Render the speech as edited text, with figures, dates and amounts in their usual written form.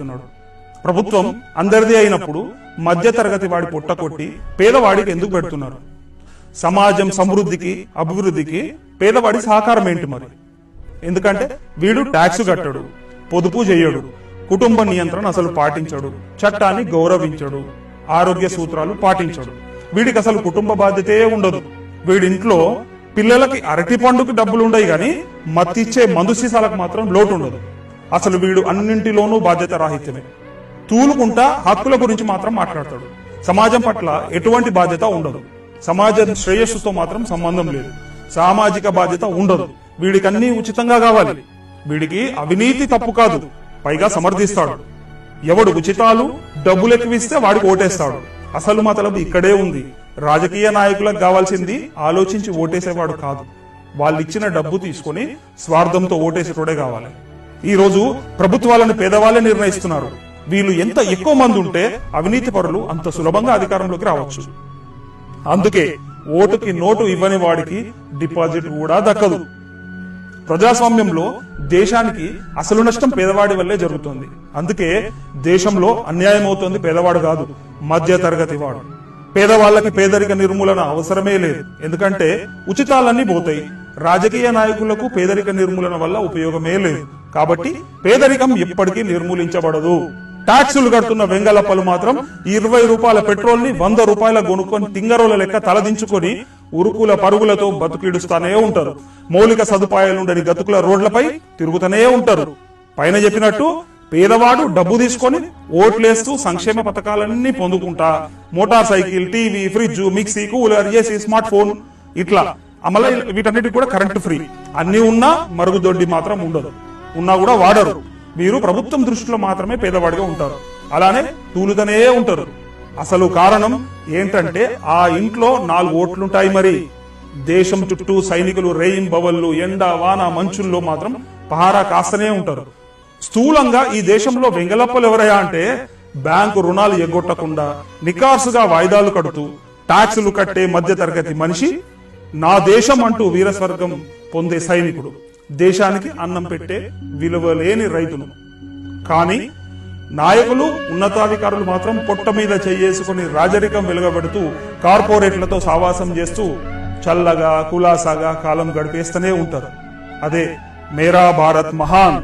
అవుతున్నాడు. ప్రభుత్వం అందరిది అయినప్పుడు మధ్య తరగతి వాడి పొట్ట కొట్టి పేదవాడికి ఎందుకు పెడుతున్నారు? సమాజం సమృద్ధికి అభివృద్ధికి పేదవాడి సహకారం ఏంటి మరి? ఎందుకంటే వీడు ట్యాక్స్ కట్టడు, పొదుపు చేయడు, కుటుంబ నియంత్రణ అసలు పాటించడు, చట్టాన్ని గౌరవించడు, ఆరోగ్య సూత్రాలు పాటించడు. వీడికి అసలు కుటుంబ బాధ్యతే ఉండదు. వీడింట్లో పిల్లలకి అరటి పండుకి డబ్బులు ఉండయి గాని మత్తిచ్చే మందు సీసాలకు మాత్రం లోటు ఉండదు. అసలు వీడు అన్నింటిలోనూ బాధ్యత రాహిత్యమే. తూలుకుంటా హక్కుల గురించి మాత్రం మాట్లాడతాడు. సమాజం పట్ల ఎటువంటి బాధ్యత ఉండదు. సమాజ శ్రేయస్సుతో మాత్రం సంబంధం లేదు. సామాజిక బాధ్యత ఉండదు. వీడికన్నీ ఉచితంగా కావాలి. వీడికి అవినీతి తప్పు కాదు, పైగా సమర్థిస్తాడు. ఎవడు ఉచితాలు డబ్బులు ఎక్కువిస్తే వాడికి ఓటేస్తాడు. అసలు మతలబు ఇక్కడే ఉంది. రాజకీయ నాయకులకు కావాల్సింది ఆలోచించి ఓటేసేవాడు కాదు, వాళ్ళిచ్చిన డబ్బు తీసుకుని స్వార్థంతో ఓటేసేటోడే కావాలి. ఈ రోజు ప్రభుత్వాలను పేదవాళ్లే నిర్ణయిస్తున్నారు. వీళ్ళు ఎంత ఎక్కువ మంది ఉంటే అవినీతి పరులు అంత సులభంగా అధికారంలోకి రావచ్చు. అందుకే ఓటుకి నోటు ఇవ్వని వాడికి డిపాజిట్ కూడా దక్కదు. ప్రజాస్వామ్యంలో దేశానికి అసలు నష్టం పేదవాడి వల్లే జరుగుతుంది. అందుకే దేశంలో అన్యాయం అవుతుంది పేదవాడు కాదు, మధ్య తరగతి వాడు. పేదవాళ్లకి పేదరిక నిర్మూలన అవసరమే లేదు. ఎందుకంటే ఉచితాలన్నీ పోతాయి. రాజకీయ నాయకులకు పేదరిక నిర్మూలన వల్ల ఉపయోగమే లేదు. కాబట్టి పేదరికం ఎప్పటికీ నిర్మూలించబడదు. ట్యాక్సులు కడుతున్న వెంగళప్పలు మాత్రం 20 రూపాయల పెట్రోల్ ని 100 రూపాయల కొనుక్కొని తింగరోల లెక్క తలదించుకొని ఉరుకుల పరుగులతో బతుకిడుస్తానే ఉంటారు. మౌలిక సదుపాయాలుండని గతుకుల రోడ్లపై తిరుగుతూనే ఉంటారు. పైన చెప్పినట్టు పేదవాడు డబ్బు తీసుకొని ఓట్లేస్తూ సంక్షేమ పథకాలన్నీ పొందుకుంటా motorcycle, TV, fridge, mixie, cooler, AC, smart phone ఇట్లా అమలు వీటన్నిటికి కూడా కరెంట్ ఫ్రీ. అన్ని ఉన్నా మరుగుదొడ్డి మాత్రం ఉండదు. ఉన్నా కూడా వాడరు. వీరు ప్రభుత్వం దృష్టిలో మాత్రమే పేదవాడిగా ఉంటారు. అలానే తూలుతూనే ఉంటారు. అసలు కారణం ఏంటంటే ఆ ఇంట్లో 4 ఓట్లుంటాయి. మరి దేశం చుట్టూ సైనికులు రేయింబవళ్లు ఎండ వాన మంచుల్లో మాత్రం పహారా కాస్తనే ఉంటారు. స్థూలంగా ఈ దేశంలో వెంగళప్పలు ఎవరయ్యా అంటే బ్యాంకు రుణాలు ఎగ్గొట్టకుండా నికార్సుగా వాయిదాలు కడుతూ ట్యాక్సులు కట్టే మధ్య తరగతి మనిషి, నా దేశం అంటూ వీరస్వర్గం పొందే సైనికుడు, దేశానికి అన్నం పెట్టే విలువలేని రైతులు. కానీ నాయకులు ఉన్నతాధికారులు మాత్రం పొట్ట మీద చేసుకుని రాజరికం వెలుగబెడుతూ కార్పొరేట్లతో సావాసం చేస్తూ చల్లగా కులాసాగా కాలం గడిపేస్తూనే ఉంటారు. అదే మేరా భారత్ మహాన్